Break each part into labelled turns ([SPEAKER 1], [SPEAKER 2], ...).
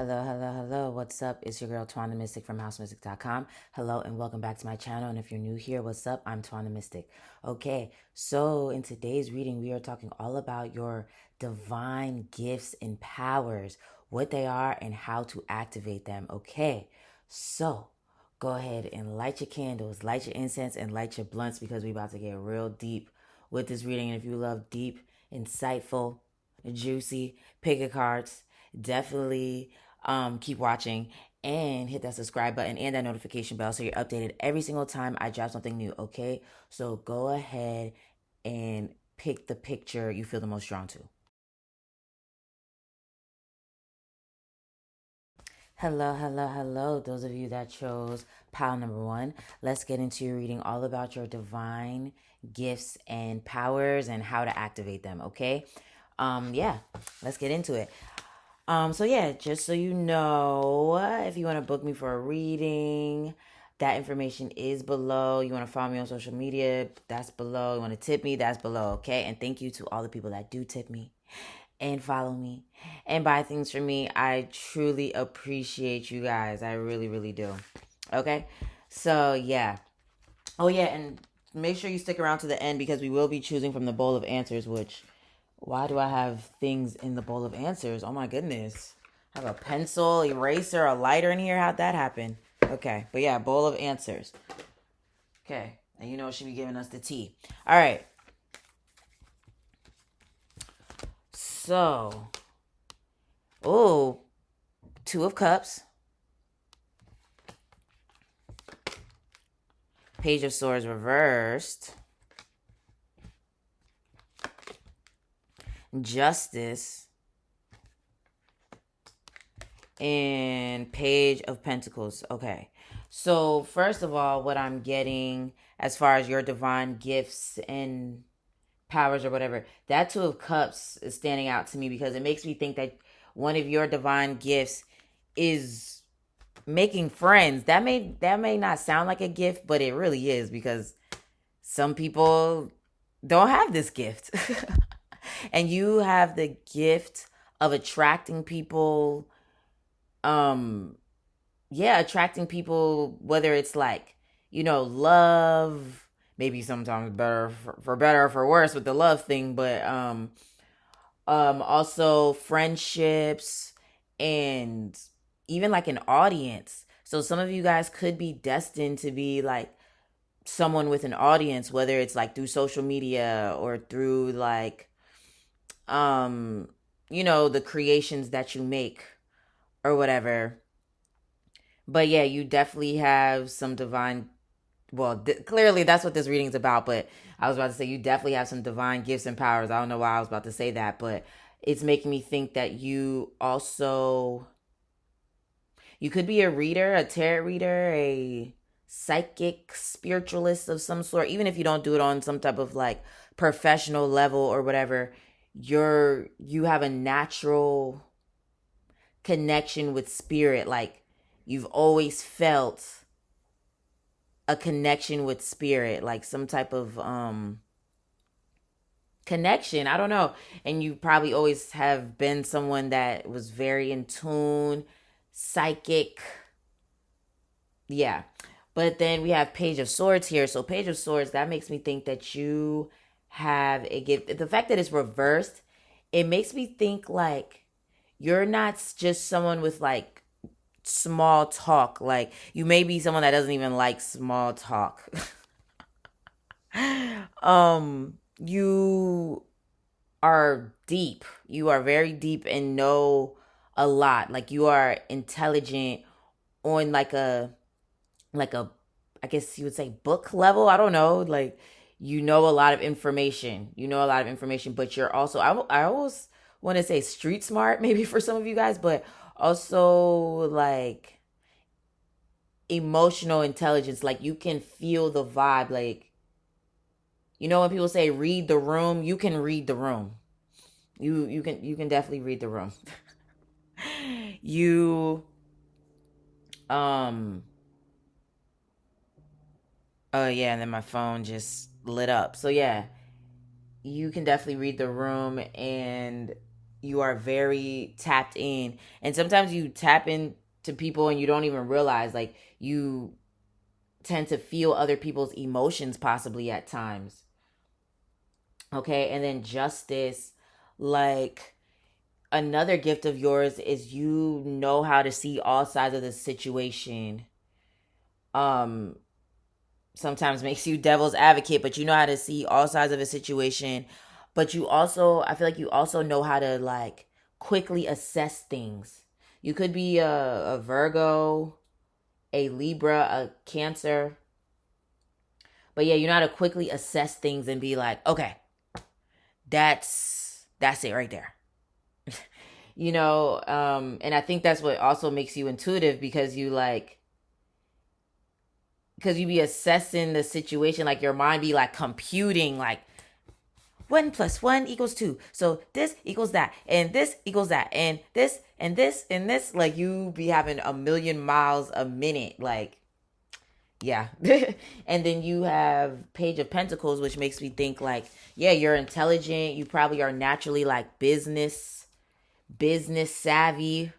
[SPEAKER 1] Hello, hello, hello. What's up? It's your girl Twan the Mystik from housemystik.com. Hello and welcome back to my channel. And if you're new here, what's up? I'm Twan the Mystik. Okay, so in today's reading, we are talking all about your divine gifts and powers, what they are, and how to activate them. Okay, so go ahead and light your candles, light your incense, and light your blunts because we're about to get real deep with this reading. And if you love deep, insightful, juicy pick a cards, definitely keep watching and hit that subscribe button and that notification bell so you're updated every single time I drop something new. Okay, so go ahead and pick the picture you feel the most drawn to. Hello, hello, hello. Those of you that chose pile number one, let's get into your reading all about your divine gifts and powers and how to activate them. Okay, yeah, let's get into it. So yeah, just so you know, if you want to book me for a reading, that information is below. You want to follow me on social media, that's below. You want to tip me, that's below, okay? And thank you to all the people that do tip me and follow me and buy things from me. I truly appreciate you guys. I really, really do. Okay? So yeah. Oh yeah, and make sure you stick around to the end because we will be choosing from the bowl of answers, which why do I have things in the bowl of answers? Oh my goodness. I have a pencil, eraser, a lighter in here. How'd that happen? Okay, but yeah, bowl of answers. Okay, and you know she be giving us the tea. All right. So, oh, two of cups, page of swords reversed, justice, and page of pentacles. Okay. So, first of all, what I'm getting as far as your divine gifts and powers or whatever, that two of cups is standing out to me because it makes me think that one of your divine gifts is making friends. That may not sound like a gift, but it really is because some people don't have this gift. And you have the gift of attracting people, um yeah, attracting people, whether it's like, love, maybe sometimes better for better or for worse with the love thing, but also friendships and even like an audience. So some of you guys could be destined to be like someone with an audience, whether it's like through social media or through like um the creations that you make or whatever. But yeah, you definitely have some divine, well, clearly that's what this reading's about, but I was about to say you definitely have some divine gifts and powers. I don't know why I was about to say that, but it's making me think that you could be a reader, a tarot reader, a psychic spiritualist of some sort. Even if you don't do it on some type of like professional level or whatever, you have a natural connection with spirit. Like you've always felt a connection with spirit, like some type of connection. I don't know. And you probably always have been someone that was very in tune, psychic. Yeah. But then we have Page of Swords here. So Page of Swords, that makes me think that you have a gift. The fact that it's reversed, it makes me think like you're not just someone with like small talk. Like you may be someone that doesn't even like small talk. You are deep. You are very deep and know a lot. Like you are intelligent on like a I guess you would say book level. I don't know. Like you know a lot of information. You know a lot of information, but you're also I always want to say street smart maybe for some of you guys, but also like emotional intelligence. Like you can feel the vibe. Like when people say read the room, you can read the room. You can definitely read the room. You um oh yeah, and then my phone just lit up. So yeah, you can definitely read the room, and you are very tapped in, and sometimes you tap into people and you don't even realize, like, you tend to feel other people's emotions possibly at times. Okay, and then justice, like, another gift of yours is you know how to see all sides of the situation. um Sometimes makes you devil's advocate, but you know how to see all sides of a situation. But you also, I feel like you also know how to, like, quickly assess things. You could be a Virgo, a Libra, a Cancer. But yeah, you know how to quickly assess things and be like, okay, that's it right there. And I think that's what also makes you intuitive, because you be assessing the situation, like your mind be like computing, like 1 + 1 = 2. So this equals that, and this equals that, and this and this and this. Like, you be having a million miles a minute. Like, yeah. And then you have Page of Pentacles, which makes me think, like, yeah, you're intelligent. You probably are naturally, like, business savvy.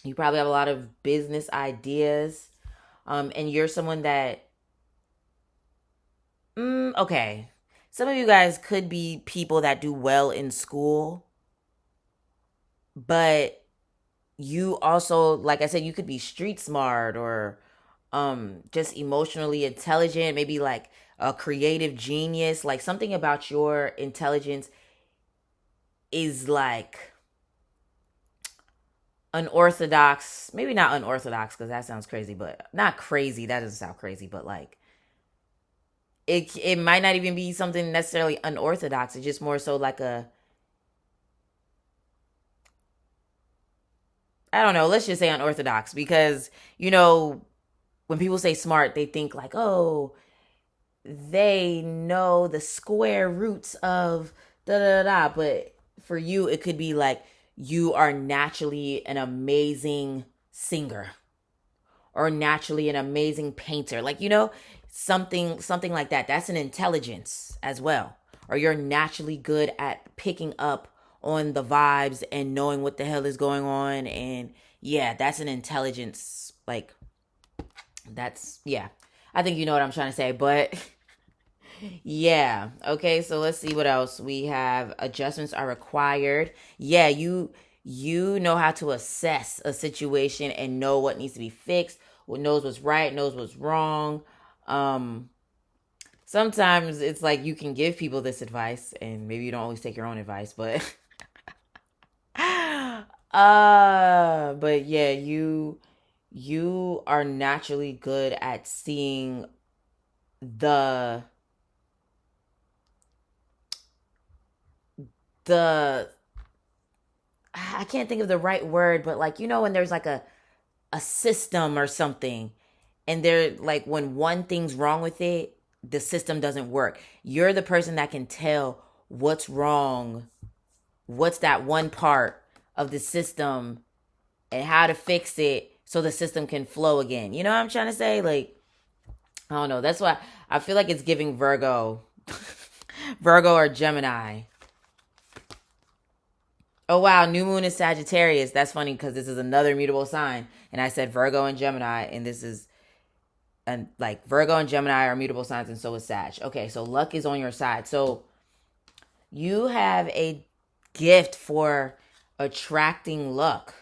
[SPEAKER 1] You probably have a lot of business ideas. And you're someone that, okay, some of you guys could be people that do well in school, but you also, like I said, you could be street smart, or just emotionally intelligent, maybe like a creative genius. Like, something about your intelligence is like unorthodox. Maybe not unorthodox, because that sounds crazy, but not crazy. That doesn't sound crazy, but like, it might not even be something necessarily unorthodox. It's just more so like a, I don't know, let's just say unorthodox, because when people say smart, they think like, oh, they know the square roots of da da da. But for you, it could be like, you are naturally an amazing singer, or naturally an amazing painter. Like, something like that. That's an intelligence as well. Or you're naturally good at picking up on the vibes and knowing what the hell is going on. And yeah, that's an intelligence. Like, that's, yeah. I think you know what I'm trying to say, but yeah. Okay, so let's see what else. We have adjustments are required. Yeah, you know how to assess a situation and know what needs to be fixed, what knows what's right, knows what's wrong. Um Sometimes it's like you can give people this advice, and maybe you don't always take your own advice, but but yeah, you are naturally good at seeing the the I can't think of the right word, but, like, when there's like a system or something, and they're like, when one thing's wrong with it, the system doesn't work. You're the person that can tell what's wrong, what's that one part of the system, and how to fix it so the system can flow again. You know what I'm trying to say? Like, I don't know. That's why I feel like it's giving Virgo. Virgo or Gemini. Oh wow, new moon is Sagittarius. That's funny, because this is another mutable sign, and I said Virgo and Gemini, and this is, and like, Virgo and Gemini are mutable signs, and so is Sag. Okay, so luck is on your side. So you have a gift for attracting luck.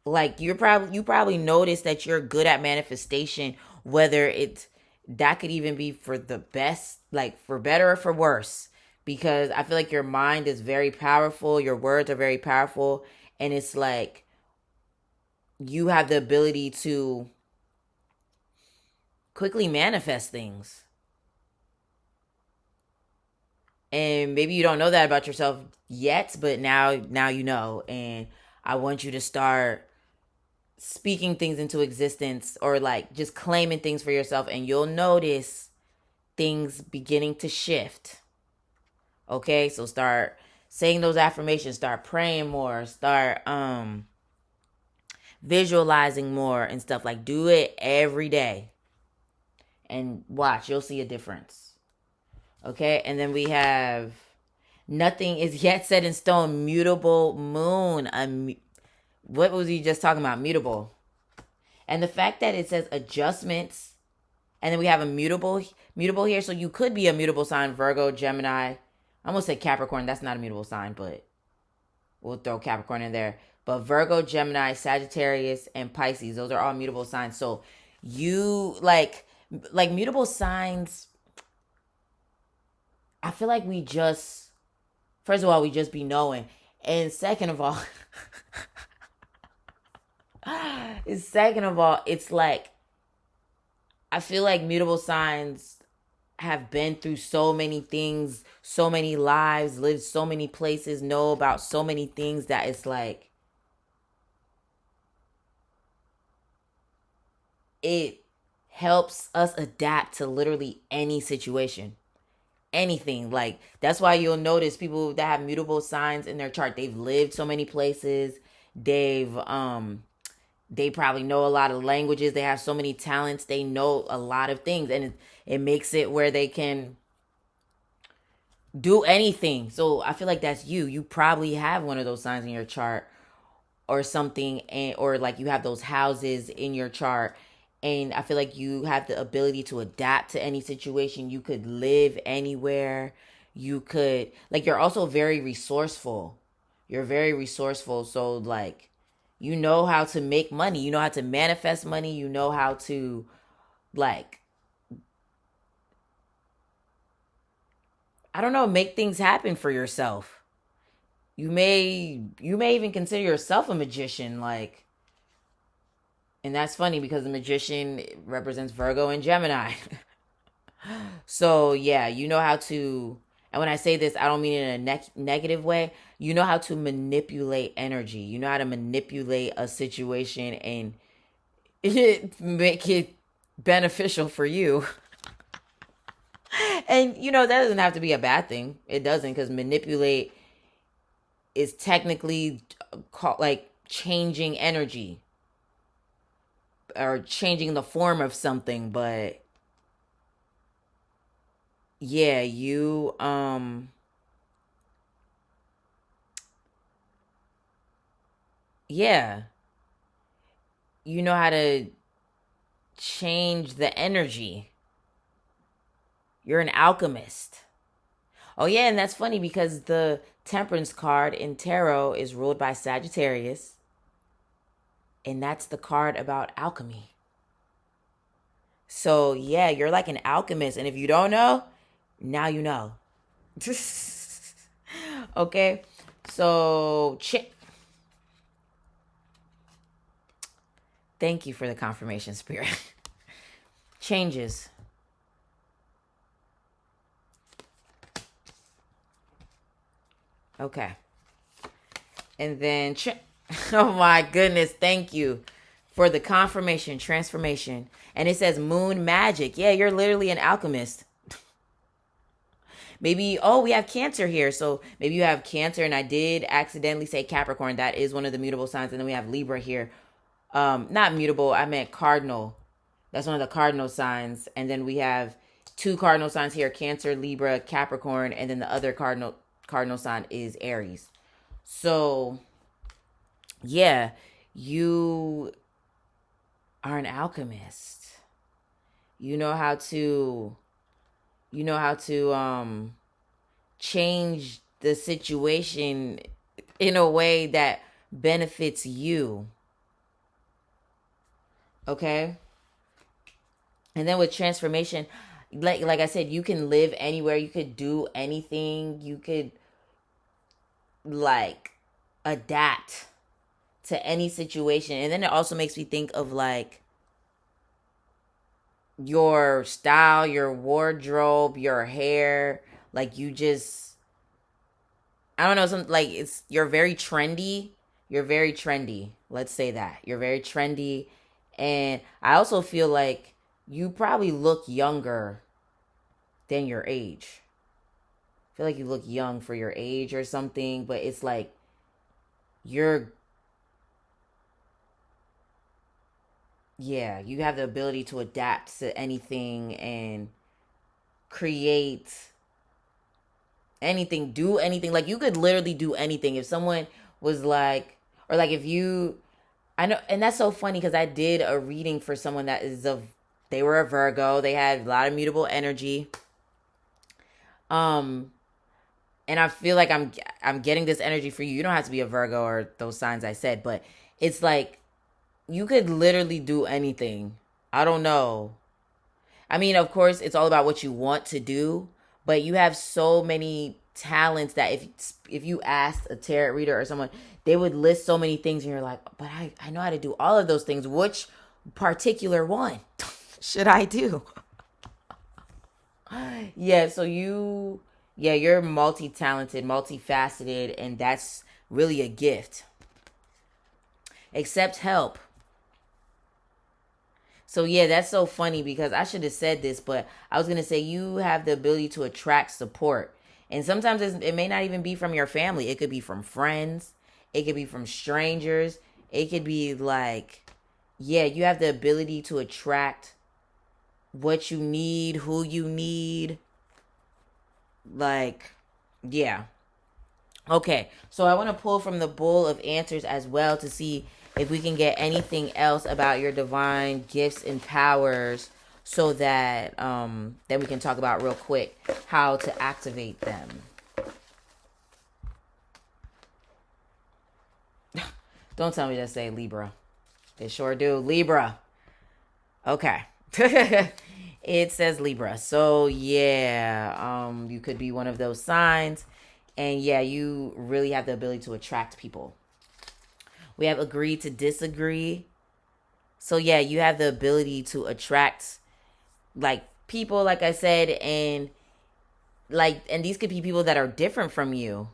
[SPEAKER 1] Like, you probably notice that you're good at manifestation, whether it's, that could even be for the best, like for better or for worse, because I feel like your mind is very powerful, your words are very powerful, and it's like, you have the ability to quickly manifest things. And maybe you don't know that about yourself yet, but now you know. And I want you to start speaking things into existence, or like just claiming things for yourself, and you'll notice things beginning to shift. Okay, so start saying those affirmations, start praying more, start visualizing more and stuff. Like, do it every day, and watch, you'll see a difference. Okay, and then we have Nothing is yet set in stone. Mutable moon. What was he just talking about? Mutable. And the fact that it says adjustments, and then we have a mutable here. So you could be a mutable sign, Virgo, Gemini. I almost said Capricorn. That's not a mutable sign, but we'll throw Capricorn in there. But Virgo, Gemini, Sagittarius, and Pisces, those are all mutable signs. So you like mutable signs. I feel like we just, first of all, we just be knowing. And second of all, it's like I feel like mutable signs have been through so many things, so many lives, lived so many places, know about so many things that it's like it helps us adapt to literally any situation. Anything. Like that's why you'll notice people that have mutable signs in their chart, they've lived so many places. They probably know a lot of languages. They have so many talents. They know a lot of things, and it makes it where they can do anything. So I feel like that's you. You probably have one of those signs in your chart or something, and or like you have those houses in your chart, and I feel like you have the ability to adapt to any situation. You could live anywhere. You could, like, you're also very resourceful. You're very resourceful. So like you know how to make money. You know how to manifest money. You know how to, like, I don't know, make things happen for yourself. You may even consider yourself a magician, like, and that's funny because the magician represents Virgo and Gemini. So yeah, you know how to, and when I say this, I don't mean it in a negative way. You know how to manipulate energy. You know how to manipulate a situation and make it beneficial for you. And that doesn't have to be a bad thing. It doesn't, because manipulate is technically called like changing energy or changing the form of something. But yeah, yeah, you know how to change the energy. You're an alchemist. Oh yeah, and that's funny because the Temperance card in tarot is ruled by Sagittarius, and that's the card about alchemy. So yeah, you're like an alchemist, and if you don't know, now you know. Okay, so thank you for the confirmation, Spirit. Changes. Okay. And then, oh my goodness, thank you for the confirmation, transformation. And it says moon magic. Yeah, you're literally an alchemist. Maybe, oh, we have Cancer here. So maybe you have Cancer, and I did accidentally say Capricorn. That is one of the mutable signs. And then we have Libra here. Not mutable, I meant cardinal. That's one of the cardinal signs. And then we have two cardinal signs here, Cancer, Libra, Capricorn, and then the other cardinal sign is Aries. So yeah, you are an alchemist. You know how to change the situation in a way that benefits you. Okay? And then with transformation, like I said, you can live anywhere, you could do anything, you could like adapt to any situation. And then it also makes me think of like your style, your wardrobe, your hair. Like you just, I don't know, some like you're very trendy. You're very trendy. Let's say that. You're very trendy. And I also feel like you probably look younger than your age. I feel like you look young for your age or something, but it's like you're, yeah, you have the ability to adapt to anything and create anything, do anything. Like you could literally do anything. If someone was like, or like if you, I know, and that's so funny because I did a reading for someone that is of, they were a Virgo. They had a lot of mutable energy. Um, and I feel like I'm getting this energy for you. You don't have to be a Virgo or those signs I said, but it's like you could literally do anything. I don't know. I mean, of course, it's all about what you want to do, but you have so many talents that if you asked a tarot reader or someone, they would list so many things, and you're like, but I know how to do all of those things. Which particular one should I do? Yeah, so you're multi-talented, multifaceted, and that's really a gift. Accept help. So yeah, that's so funny because I should have said this, but I was gonna say you have the ability to attract support, and sometimes it may not even be from your family. It could be from friends. It could be from strangers. It could be like, yeah, you have the ability to attract what you need, who you need. Like, yeah. Okay, so I want to pull from the bowl of answers as well to see if we can get anything else about your divine gifts and powers so that then we can talk about real quick how to activate them. Don't tell me to say Libra. They sure do. Libra. Okay. It says Libra. So yeah, you could be one of those signs. And yeah, you really have the ability to attract people. We have agree to disagree. So yeah, you have the ability to attract like people, like I said, and these could be people that are different from you.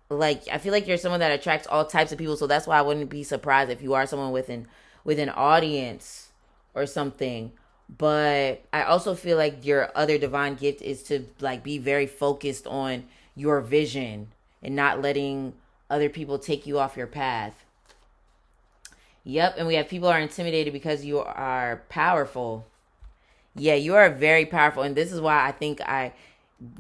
[SPEAKER 1] Like I feel like you're someone that attracts all types of people, so that's why I wouldn't be surprised if you are someone with an audience or something. But I also feel like your other divine gift is to like be very focused on your vision and not letting other people take you off your path. Yep, and we have people are intimidated because you are powerful. Yeah, you are very powerful, and this is why I think I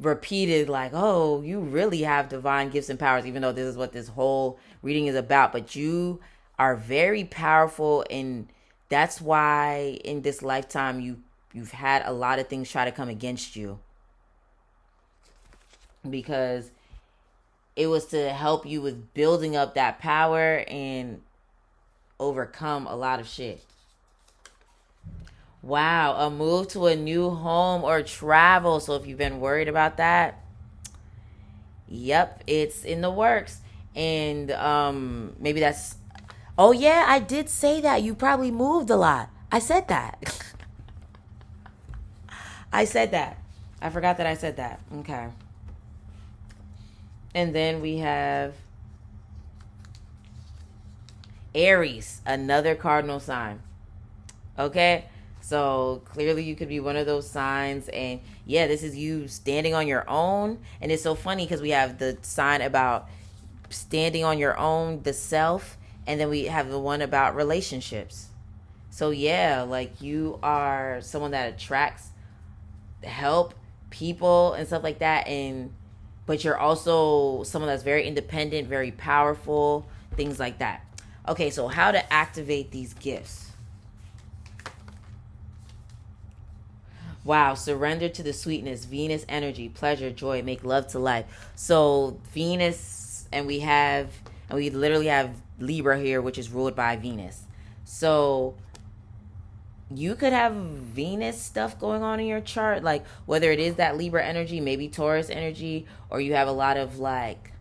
[SPEAKER 1] repeated like, oh, you really have divine gifts and powers, even though this is what this whole reading is about. But you are very powerful, and that's why in this lifetime you've had a lot of things try to come against you, because it was to help you with building up that power and overcome a lot of shit. Wow, a move to a new home or travel. So if you've been worried about that, yep, it's in the works. And maybe that's, oh yeah, I did say that. You probably moved a lot. I said that. I said that. I forgot that I said that. Okay. And then we have Aries, another cardinal sign. Okay? So clearly you could be one of those signs. And yeah, this is you standing on your own. And it's so funny because we have the sign about standing on your own, the self. And then we have the one about relationships. So yeah, like you are someone that attracts help, people, and stuff like that. And but you're also someone that's very independent, very powerful, things like that. Okay, so how to activate these gifts. Wow, surrender to the sweetness, Venus energy, pleasure, joy, make love to life. So Venus, and we literally have Libra here, which is ruled by Venus. So you could have Venus stuff going on in your chart, like whether it is that Libra energy, maybe Taurus energy, or you have a lot of like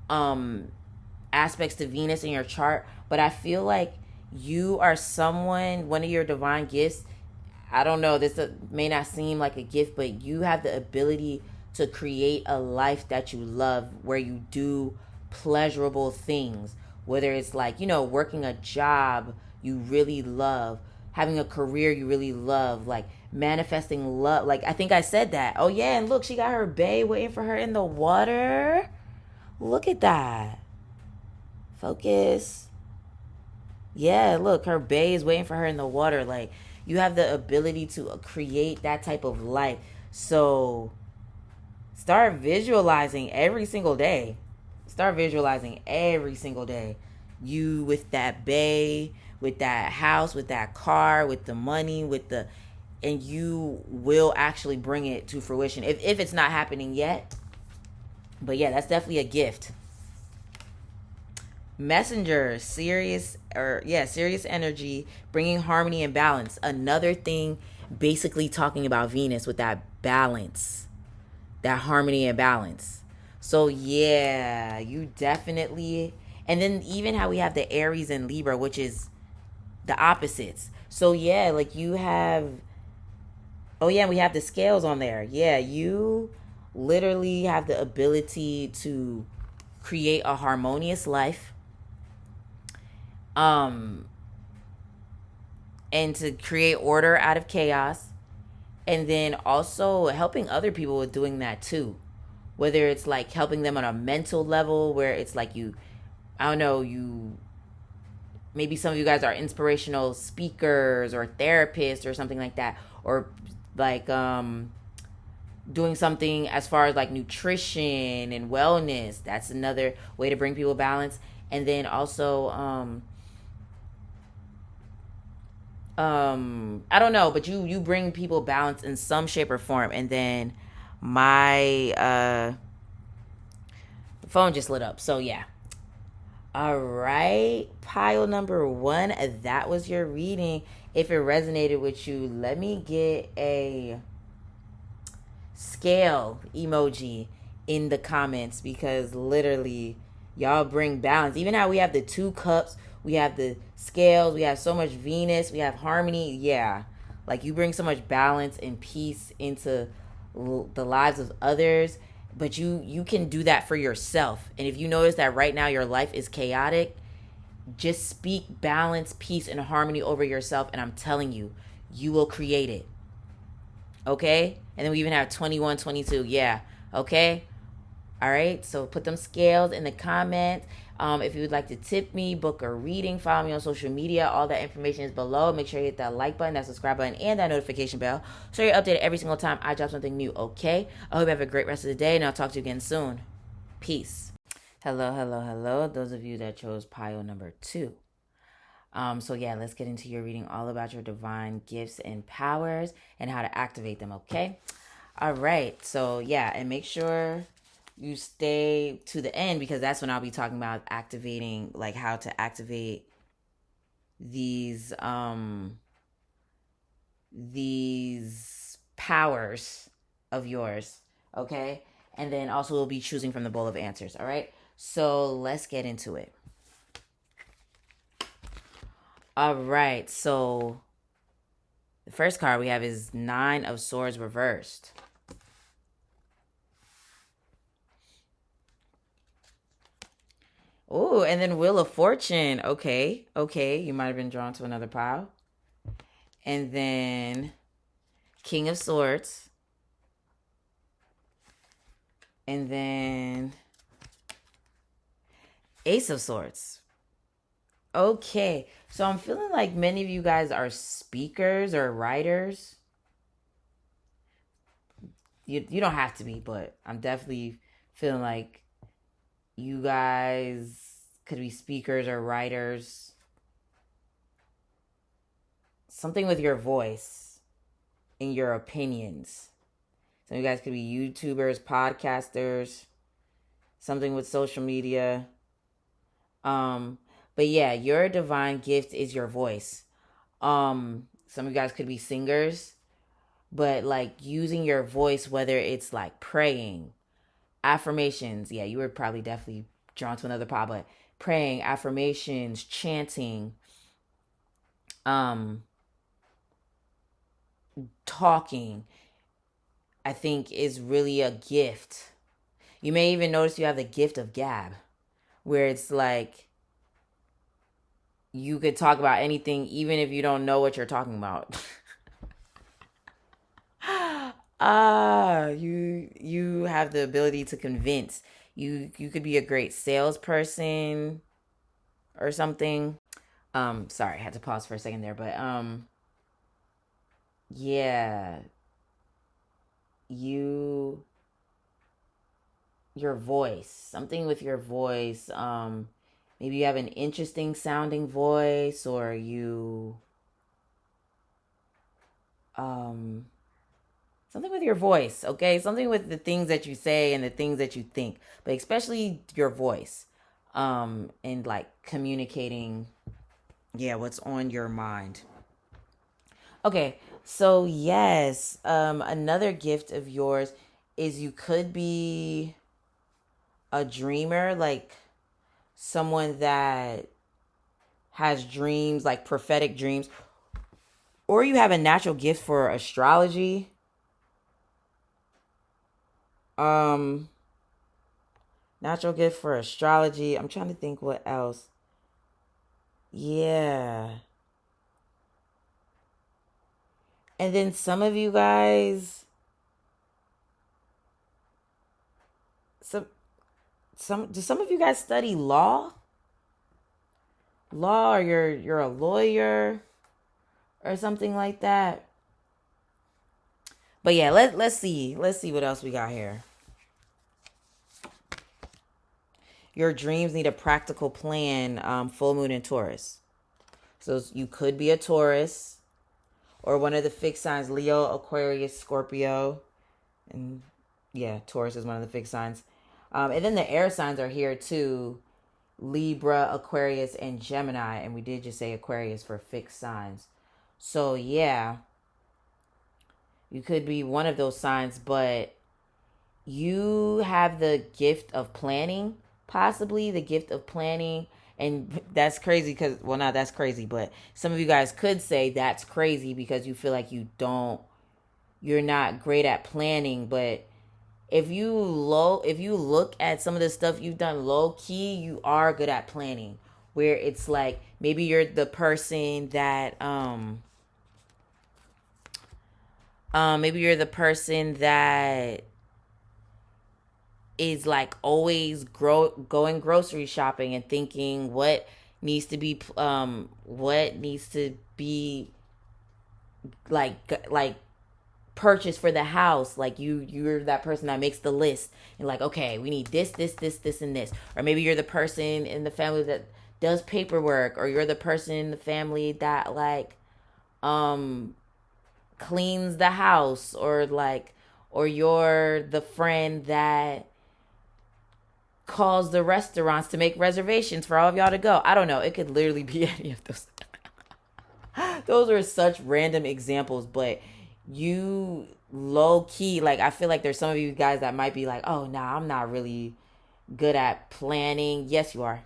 [SPEAKER 1] aspects to Venus in your chart. But I feel like you are someone, one of your divine gifts, I don't know, this may not seem like a gift, but you have the ability to create a life that you love, where you do pleasurable things, whether it's like, working a job you really love, having a career you really love, like manifesting love. Like I think I said that. Oh yeah, and look, she got her bae waiting for her in the water. Look at that. Focus. Yeah, look, her bae is waiting for her in the water. Like you have the ability to create that type of life. So start visualizing every single day. Start visualizing every single day. You with that bay, with that house, with that car, with the money, with the, and you will actually bring it to fruition if it's not happening yet. But yeah, that's definitely a gift. Messenger, serious energy, bringing harmony and balance. Another thing, basically talking about Venus with that balance, that harmony and balance. So yeah, you definitely, and then even how we have the Aries and Libra, which is the opposites. So yeah, like you have, oh yeah, we have the scales on there. Yeah, you literally have the ability to create a harmonious life, um and to create order out of chaos, and then also helping other people with doing that too, whether it's like helping them on a mental level where it's like you, I don't know, you, maybe some of you guys are inspirational speakers or therapists or something like that, or like doing something as far as like nutrition and wellness. That's another way to bring people balance. And then also I don't know, but you bring people balance in some shape or form. And then my phone just lit up, so yeah. All right, pile number one, that was your reading. If it resonated with you, let me get a scale emoji in the comments, because literally y'all bring balance. Even how we have the two cups, we have the scales, we have so much Venus, we have harmony. Yeah, like you bring so much balance and peace into the lives of others, but you can do that for yourself. And if you notice that right now your life is chaotic, just speak balance, peace, and harmony over yourself, and I'm telling you, you will create it. Okay? And then we even have 21, 22. Yeah. Okay? All right? So put them scales in the comments. If you would like to tip me, book a reading, follow me on social media. All that information is below. Make sure you hit that like button, that subscribe button, and that notification bell so you're updated every single time I drop something new. Okay? I hope you have a great rest of the day, and I'll talk to you again soon. Peace. Hello, hello, hello. Those of you that chose pile number 2. So yeah, let's get into your reading all about your divine gifts and powers and how to activate them, okay? All right. So yeah, and make sure you stay to the end, because that's when I'll be talking about activating, like how to activate these powers of yours, okay? And then also we'll be choosing from the bowl of answers, all right? So let's get into it. All right, so the first card we have is 9 of Swords reversed. Oh, and then Wheel of Fortune. Okay, you might have been drawn to another pile. And then King of Swords. And then Ace of Swords. Okay, so I'm feeling like many of you guys are speakers or writers. You don't have to be, but I'm definitely feeling like you guys could be speakers or writers. Something with your voice and your opinions. Some of you guys could be YouTubers, podcasters, something with social media. But yeah, your divine gift is your voice. Some of you guys could be singers, but like using your voice, whether it's like praying, affirmations. Yeah, you were probably definitely drawn to another pod, but praying, affirmations, chanting, um, talking, I think is really a gift. You may even notice you have the gift of gab, where it's like you could talk about anything even if you don't know what you're talking about. You have the ability to convince. You could be a great salesperson or something. Sorry, I had to pause for a second there, but yeah. you your voice, something with your voice. Maybe you have an interesting sounding voice, or you um something with your voice, okay? Something with the things that you say and the things that you think, but especially your voice. And like communicating, yeah, what's on your mind. Okay, so yes, another gift of yours is you could be a dreamer, like someone that has dreams, like prophetic dreams, or you have a natural gift for astrology. Um, Natural gift for astrology. I'm trying to think what else. Yeah. And then some of you guys, some do some of you guys study law? Law, or you're a lawyer or something like that. But yeah, let's see. Let's see what else we got here. Your dreams need a practical plan. Full moon in Taurus. So you could be a Taurus or one of the fixed signs: Leo, Aquarius, Scorpio, and yeah, Taurus is one of the fixed signs. And then the air signs are here too: Libra, Aquarius, and Gemini. And we did just say Aquarius for fixed signs. So yeah, you could be one of those signs, but you have the gift of planning, possibly the gift of planning. And that's crazy because, well, not that's crazy, but some of you guys could say that's crazy because you feel like you're not great at planning. But if you look at some of the stuff you've done low key, you are good at planning. Where it's like maybe you're the person that maybe you're the person that is like always going grocery shopping and thinking what needs to be like purchase for the house. Like you're that person that makes the list and like, okay, we need this and this. Or maybe you're the person in the family that does paperwork, or you're the person in the family that like um cleans the house, or you're the friend that calls the restaurants to make reservations for all of y'all to go. I don't know. It could literally be any of those. Those are such random examples, but you low key, like, I feel like there's some of you guys that might be like, oh, nah, I'm not really good at planning. Yes, you are.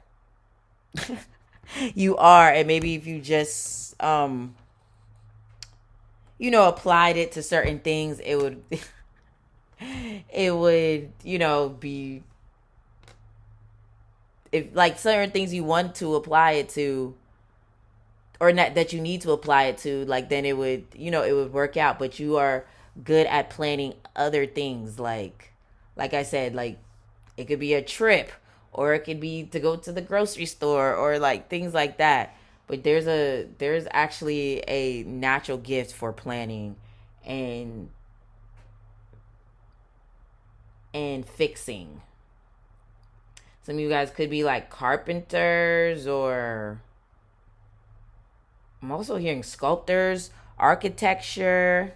[SPEAKER 1] You are. And maybe if you just, applied it to certain things, it would, it would, be, if like certain things you want to apply it to, or not that you need to apply it to, like then it would, it would work out. But you are good at planning other things, like I said, like it could be a trip, or it could be to go to the grocery store, or like things like that. But there's actually a natural gift for planning and fixing. Some of you guys could be like carpenters, or I'm also hearing sculptors, architecture.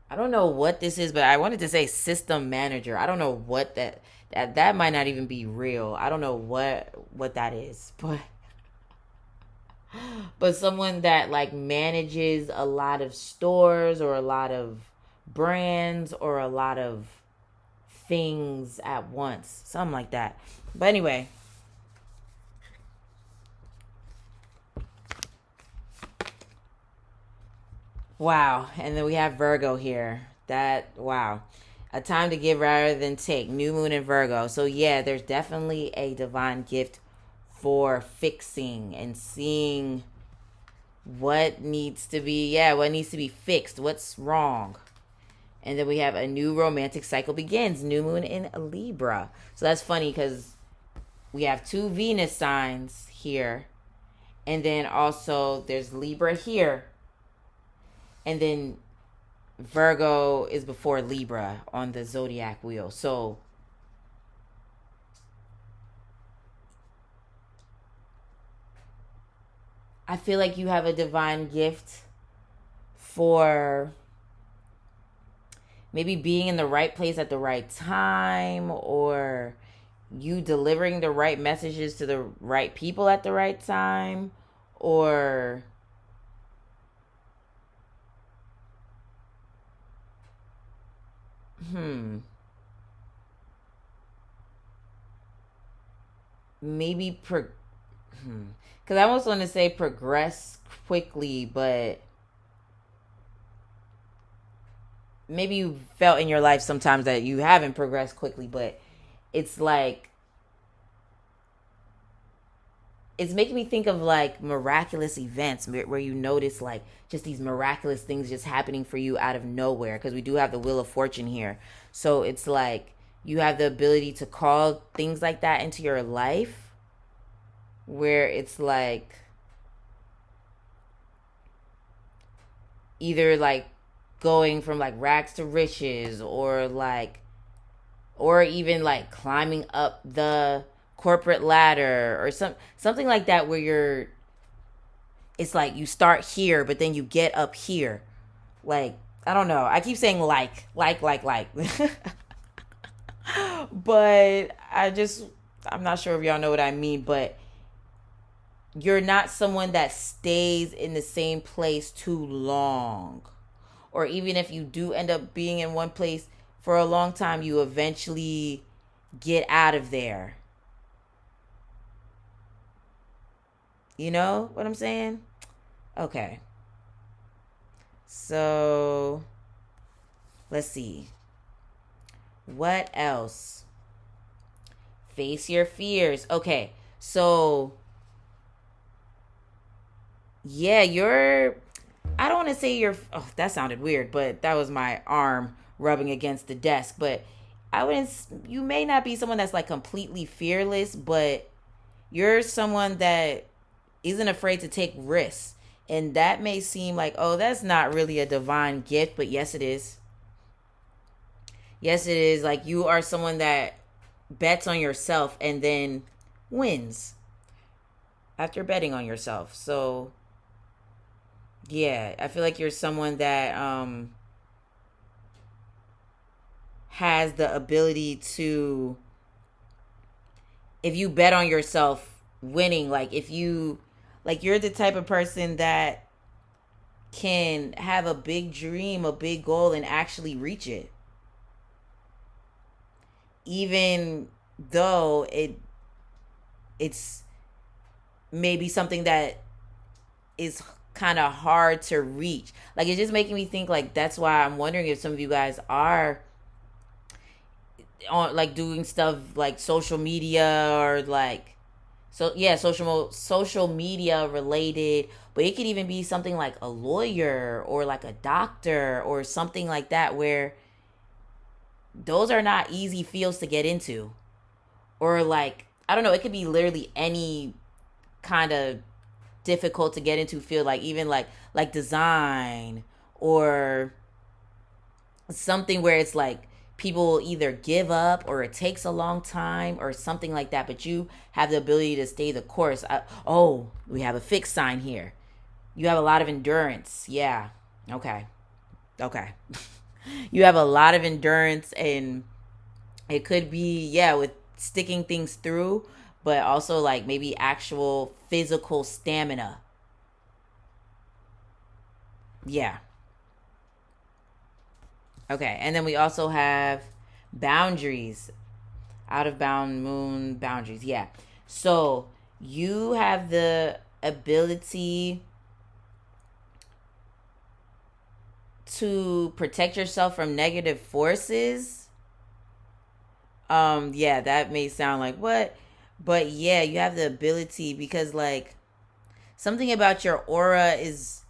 [SPEAKER 1] I don't know what this is, but I wanted to say system manager. I don't know what that might not even be real. I don't know what that is, but someone that like manages a lot of stores, or a lot of brands, or a lot of things at once. Something like that. But anyway, wow. And then we have Virgo here. Wow. A time to give rather than take. New moon in Virgo. So, yeah, there's definitely a divine gift for fixing and seeing what needs to be fixed, what's wrong. And then we have a new romantic cycle begins. New moon in Libra. So that's funny because we have two Venus signs here. And then also there's Libra here. And then Virgo is before Libra on the zodiac wheel. So I feel like you have a divine gift for maybe being in the right place at the right time, or you delivering the right messages to the right people at the right time, or hmm maybe because I almost want to say progress quickly, but maybe you felt in your life sometimes that you haven't progressed quickly, but it's like it's making me think of like miraculous events where you notice like just these miraculous things just happening for you out of nowhere, because we do have the wheel of fortune here. So it's like you have the ability to call things like that into your life, where it's like either like going from like rags to riches, or even like climbing up the corporate ladder, or something like that, where you're it's like you start here but then you get up here. Like, I don't know, I keep saying like but I'm not sure if y'all know what I mean, but you're not someone that stays in the same place too long. Or even if you do end up being in one place for a long time, you eventually get out of there. You know what I'm saying? Okay. So, let's see. What else? Face your fears. Okay. So, yeah, I don't want to say you're. Oh, that sounded weird, but that was my arm rubbing against the desk. But I wouldn't. You may not be someone that's like completely fearless, but you're someone that isn't afraid to take risks. And that may seem like, oh, that's not really a divine gift, but yes, it is. Yes, it is. Like, you are someone that bets on yourself and then wins after betting on yourself. So, yeah, I feel like you're someone that has the ability to, if you bet on yourself winning, like if you, like you're the type of person that can have a big dream, a big goal, and actually reach it, even though it's maybe something that is kind of hard to reach. Like, it's just making me think, like, that's why I'm wondering if some of you guys are on like doing stuff like social media, or like, so yeah, social media related, but it could even be something like a lawyer or like a doctor or something like that, where those are not easy fields to get into. Or like, I don't know, it could be literally any kind of difficult to get into field, like even like design, or something where it's like people either give up or it takes a long time or something like that, but you have the ability to stay the course. Oh, we have a fixed sign here. You have a lot of endurance. Yeah. Okay. Okay. You have a lot of endurance, and it could be, yeah, with sticking things through, but also like maybe actual physical stamina. Yeah. Okay. And then we also have boundaries, out of bound moon boundaries. Yeah. So you have the ability to protect yourself from negative forces. Yeah, that may sound like what, but yeah, you have the ability, because like something about your aura is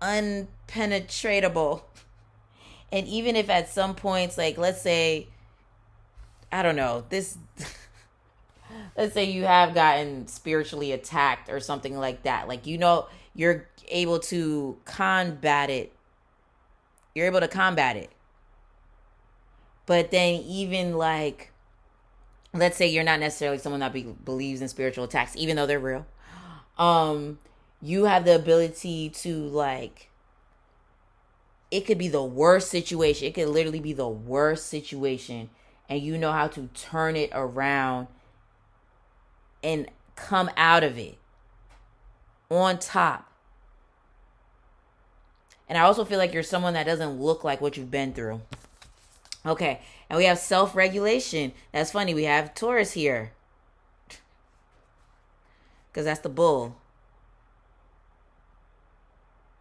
[SPEAKER 1] unpenetratable. And even if at some points, like let's say, I don't know, this let's say you have gotten spiritually attacked or something like that. Like, you're able to combat it. You're able to combat it. But then even like, let's say you're not necessarily someone that believes in spiritual attacks, even though they're real. You have the ability to like, it could be the worst situation. It could literally be the worst situation, and you know how to turn it around and come out of it on top. And I also feel like you're someone that doesn't look like what you've been through. Okay, and we have self-regulation. That's funny. We have Taurus here, because that's the bull.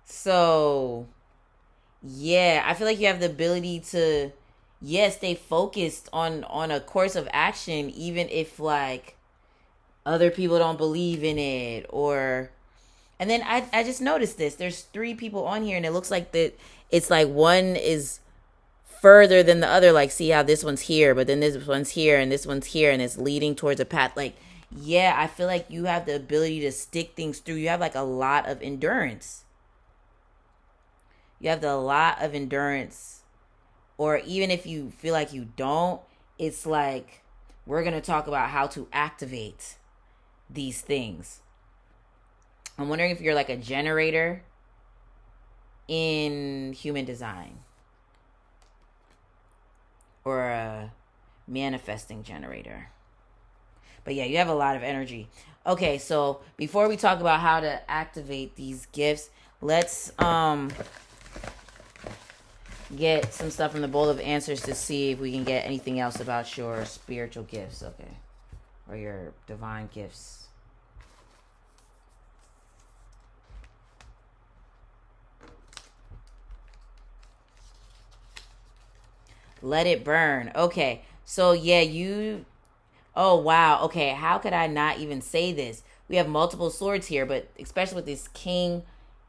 [SPEAKER 1] So, yeah, I feel like you have the ability to, stay focused on a course of action, even if like other people don't believe in it. Or, and then I just noticed this. There's 3 people on here, and it looks like that it's like one is further than the other. Like, see how this one's here, but then this one's here, and this one's here, and it's leading towards a path. Like, yeah, I feel like you have the ability to stick things through. You have like a lot of endurance. You have a lot of endurance. Or even if you feel like you don't, it's like we're going to talk about how to activate these things. I'm wondering if you're like a generator in human design, or a manifesting generator. But yeah, you have a lot of energy. Okay, so before we talk about how to activate these gifts, let's get some stuff from the bowl of answers to see if we can get anything else about your spiritual gifts, okay? Or your divine gifts. Let it burn. Okay, so yeah, you... Oh, wow. Okay, how could I not even say this? We have multiple swords here, but especially with this king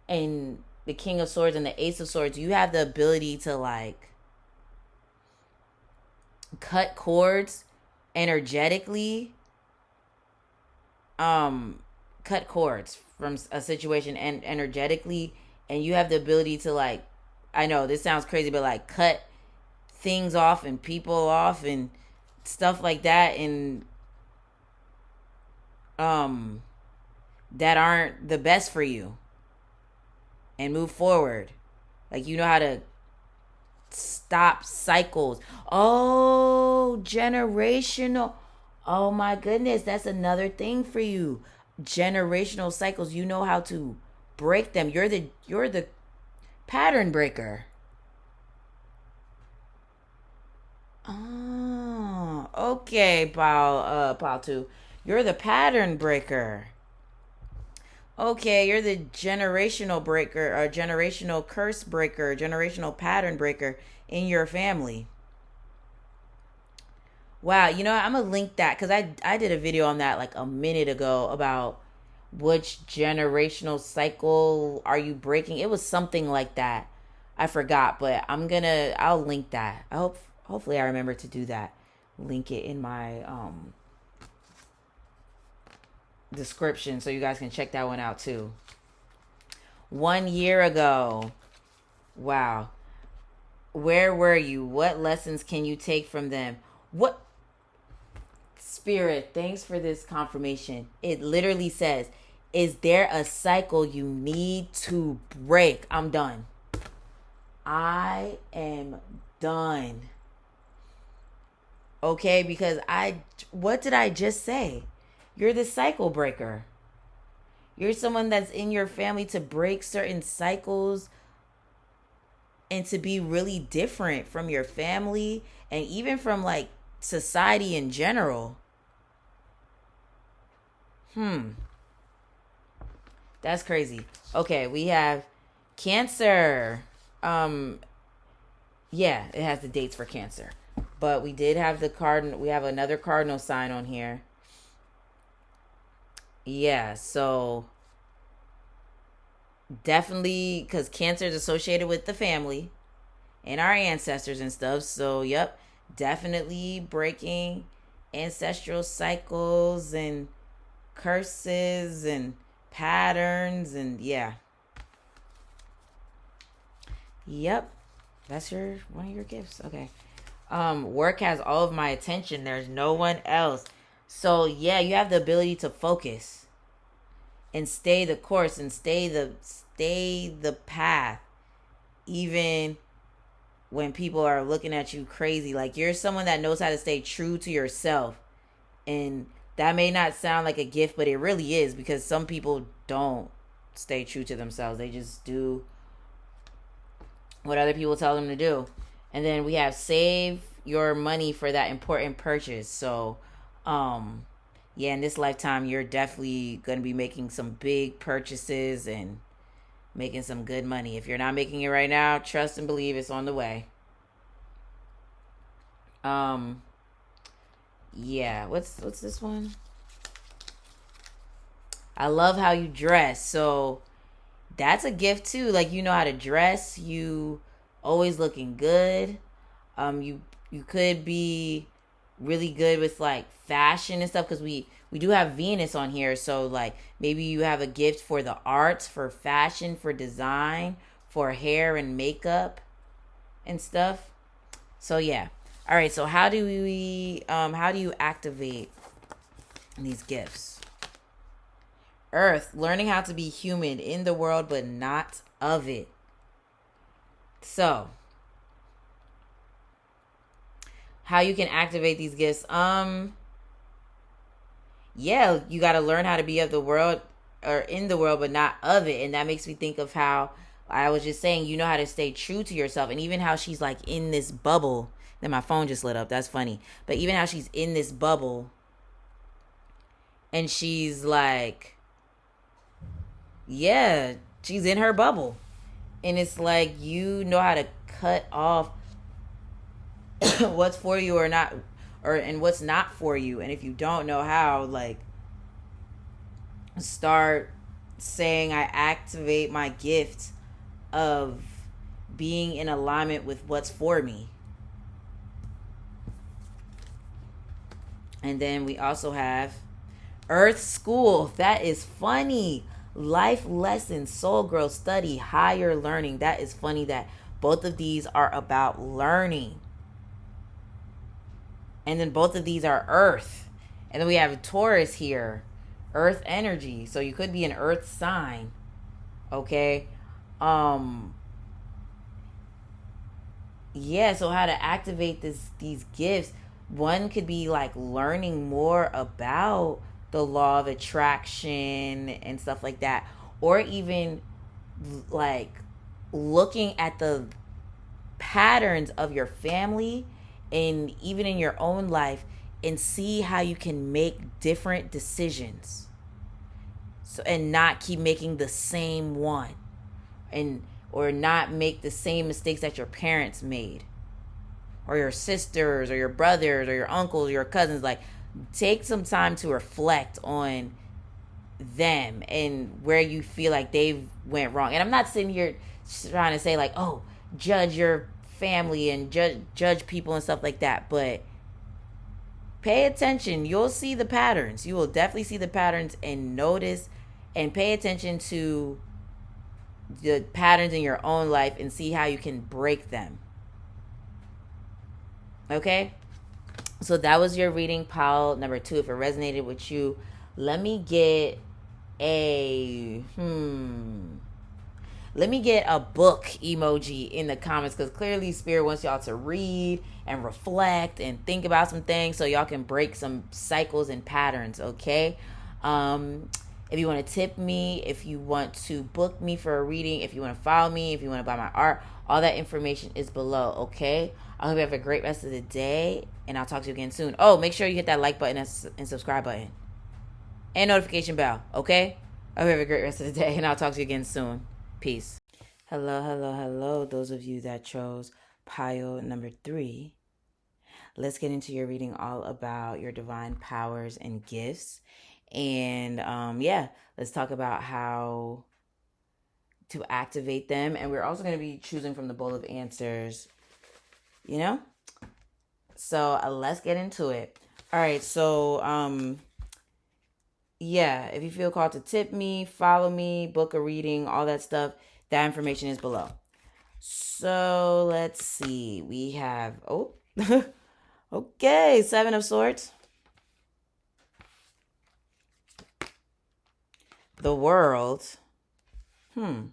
[SPEAKER 1] and the king of swords and the ace of swords, you have the ability to like cut cords energetically. Cut cords from a situation and energetically, and you have the ability to like, I know this sounds crazy, but like cut things off and people off and stuff like that, and that aren't the best for you, and move forward. Like, you know how to stop cycles. Oh, generational. Oh my goodness, that's another thing for you. Generational cycles. You know how to break them. You're the pattern breaker. Oh, okay, Paul 2. You're the pattern breaker. Okay, you're the generational breaker, or generational curse breaker, generational pattern breaker in your family. Wow, you know what? I'm gonna link that, because I did a video on that like a minute ago about which generational cycle are you breaking. It was something like that. I forgot, but I'll link that. Hopefully I remember to do that. Link it in my description so you guys can check that one out too. 1 year ago. Wow. Where were you? What lessons can you take from them? What? Spirit, thanks for this confirmation. It literally says, is there a cycle you need to break? I'm done. I am done. Okay, because what did I just say? You're the cycle breaker. You're someone that's in your family to break certain cycles and to be really different from your family and even from like society in general. That's crazy. Okay, we have Cancer. Yeah, it has the dates for Cancer. But we did have the cardinal. We have another cardinal sign on here. Yeah, so definitely, because Cancer is associated with the family and our ancestors and stuff. So, yep, definitely breaking ancestral cycles and curses and patterns, and yeah. Yep. That's one of your gifts. Okay. Work has all of my attention. There's no one else. So yeah, you have the ability to focus and stay the course and stay the path, even when people are looking at you crazy. Like, you're someone that knows how to stay true to yourself. And that may not sound like a gift, but it really is, because some people don't stay true to themselves. They just do what other people tell them to do. And then we have save your money for that important purchase. So, yeah, in this lifetime, you're definitely going to be making some big purchases and making some good money. If you're not making it right now, trust and believe it's on the way. Um, yeah, what's this one? I love how you dress. So that's a gift too. Like, you know how to dress. You always looking good. You could be really good with like fashion and stuff, because we do have Venus on here. So like, maybe you have a gift for the arts, for fashion, for design, for hair and makeup and stuff. So yeah. All right, so how do you activate these gifts? Earth, learning how to be human in the world but not of it. So, how you can activate these gifts? Yeah, you got to learn how to be of the world, or in the world but not of it. And that makes me think of how I was just saying, you know how to stay true to yourself. And even how she's like in this bubble. Then my phone just lit up. That's funny. But even how she's in this bubble and she's like, yeah, she's in her bubble. And it's like, you know how to cut off what's for you or not, and what's not for you. And if you don't know how, like, start saying, I activate my gift of being in alignment with what's for me. And then we also have Earth School. That is funny. Life lessons, soul growth, study, higher learning. That is funny that both of these are about learning. And then both of these are Earth. And then we have Taurus here. Earth energy. So you could be an Earth sign. Okay? Yeah, so how to activate these gifts. One could be like learning more about the law of attraction and stuff like that, or even like looking at the patterns of your family and even in your own life, and see how you can make different decisions, so and not keep making the same one, and or not make the same mistakes that your parents made, or your sisters, or your brothers, or your uncles, or your cousins. Like, take some time to reflect on them and where you feel like they've went wrong. And I'm not sitting here trying to say like, oh, judge your family and judge people and stuff like that, but pay attention. You'll see the patterns. You will definitely see the patterns, and notice and pay attention to the patterns in your own life and see how you can break them. Okay? So that was your reading, pile number 2. If it resonated with you, let me get a book emoji in the comments, because clearly Spirit wants y'all to read and reflect and think about some things so y'all can break some cycles and patterns. Okay? If you want to tip me, if you want to book me for a reading, if you want to follow me, if you want to buy my art, all that information is below. Okay? I hope you have a great rest of the day, and I'll talk to you again soon. Oh, make sure you hit that like button and subscribe button and notification bell. Okay? I hope you have a great rest of the day, and I'll talk to you again soon. Peace. Hello, hello, hello. Those of you that chose pile number 3, let's get into your reading all about your divine powers and gifts. And yeah, let's talk about how to activate them. And we're also going to be choosing from the bowl of answers, you know? So let's get into it. All right, so Yeah, if you feel called to tip me, follow me, book a reading, all that stuff, that information is below. So let's see. We have, oh, okay, Seven of Swords. The World. Hmm.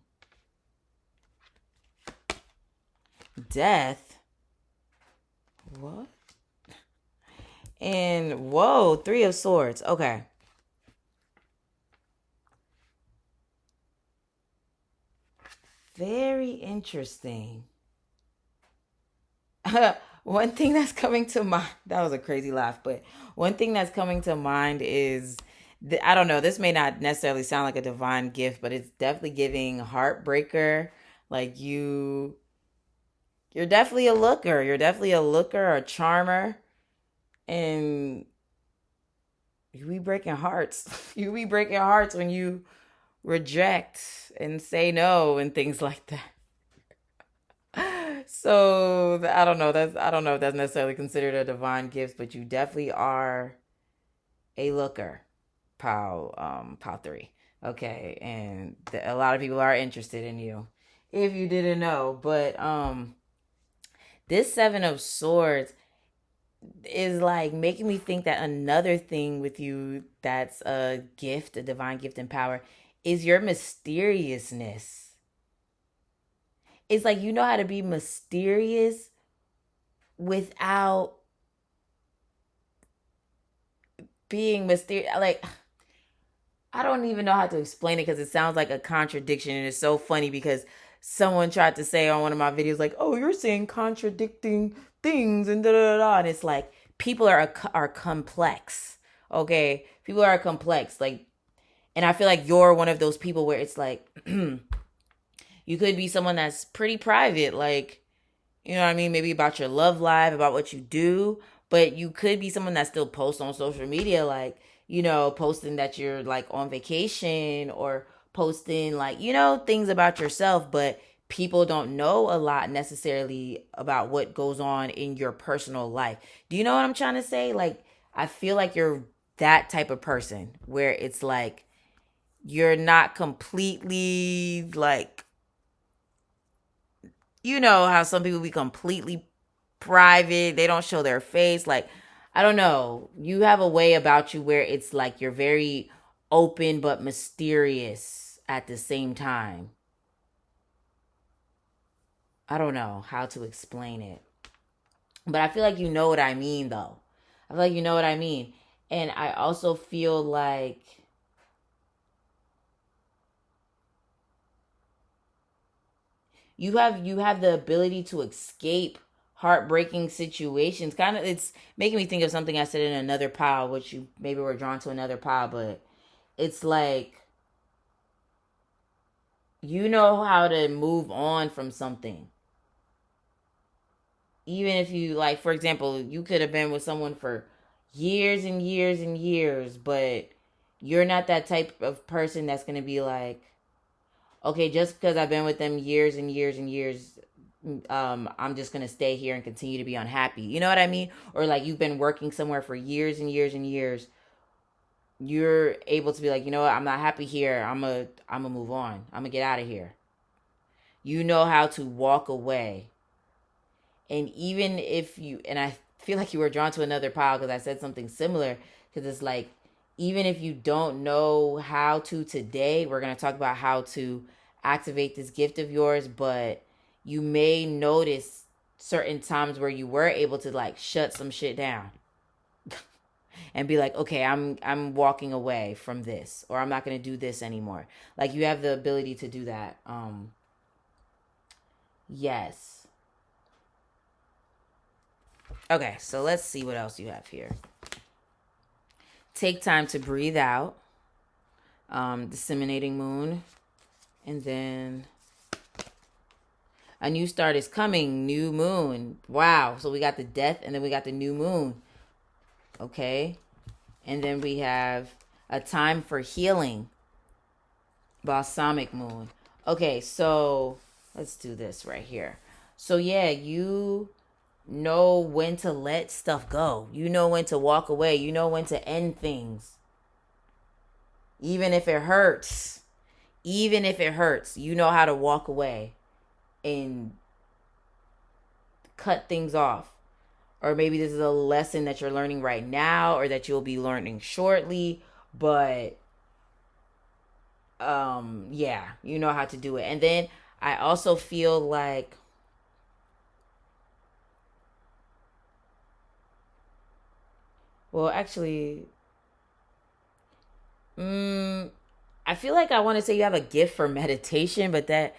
[SPEAKER 1] Death. What? And whoa, Three of Swords. Okay. Very interesting. One thing that's coming to mind, that was a crazy laugh, but one thing that's coming to mind is, I don't know, this may not necessarily sound like a divine gift, but it's definitely giving heartbreaker. Like you're definitely a looker. You're definitely a looker, a charmer, and you be breaking hearts. You be breaking hearts when you reject and say no and things like that. So I don't know. I don't know if that's necessarily considered a divine gift, but you definitely are a looker. Pow 3. Okay, and a lot of people are interested in you. If you didn't know, but this Seven of Swords is like making me think that another thing with you that's a gift, a divine gift and power, is your mysteriousness. It's like you know how to be mysterious without being mysterious. Like, I don't even know how to explain it because it sounds like a contradiction. And it's so funny because someone tried to say on one of my videos, like, oh, you're saying contradicting things and da da da. And it's like, people are complex. Okay. People are complex. Like, and I feel like you're one of those people where it's like, you could be someone that's pretty private. Like, you know what I mean? Maybe about your love life, about what you do. But you could be someone that still posts on social media, like, posting that you're like on vacation or posting like, things about yourself. But people don't know a lot necessarily about what goes on in your personal life. Do you know what I'm trying to say? Like, I feel like you're that type of person where it's like, you're not completely like, you know how some people be completely private, they don't show their face. Like, I don't know, you have a way about you where it's like you're very open but mysterious at the same time. I don't know how to explain it, but I feel like you know what I mean, though. I feel like you know what I mean. And I also feel like you have the ability to escape heartbreaking situations. Kind of, it's making me think of something I said in another pile, which you maybe were drawn to another pile, but it's like you know how to move on from something. Even if you, like, for example, you could have been with someone for years and years and years, but you're not that type of person that's going to be like, okay, just because I've been with them years and years and years, I'm just gonna stay here and continue to be unhappy. You know what I mean? Or like you've been working somewhere for years and years and years. You're able to be like, you know what? I'm not happy here. I'm a move on. I'm gonna get out of here. You know how to walk away. And even if you, and I feel like you were drawn to another pile because I said something similar, because it's like, even if you don't know how to today, we're going to talk about how to activate this gift of yours, but you may notice certain times where you were able to like shut some shit down and be like, okay, I'm walking away from this, or I'm not going to do this anymore. Like, you have the ability to do that. Yes. Okay, so let's see what else you have here. Take time to breathe out. Disseminating moon. And then a new start is coming. New moon. Wow. So we got the death and then we got the new moon. Okay. And then we have a time for healing. Balsamic moon. Okay, so let's do this right here. So yeah, you know when to let stuff go. You know when to walk away. You know when to end things. Even if it hurts, even if it hurts, you know how to walk away and cut things off. Or maybe this is a lesson that you're learning right now or that you'll be learning shortly, but yeah, you know how to do it. And then I also feel like, well, actually, mm, I feel like I want to say you have a gift for meditation, but that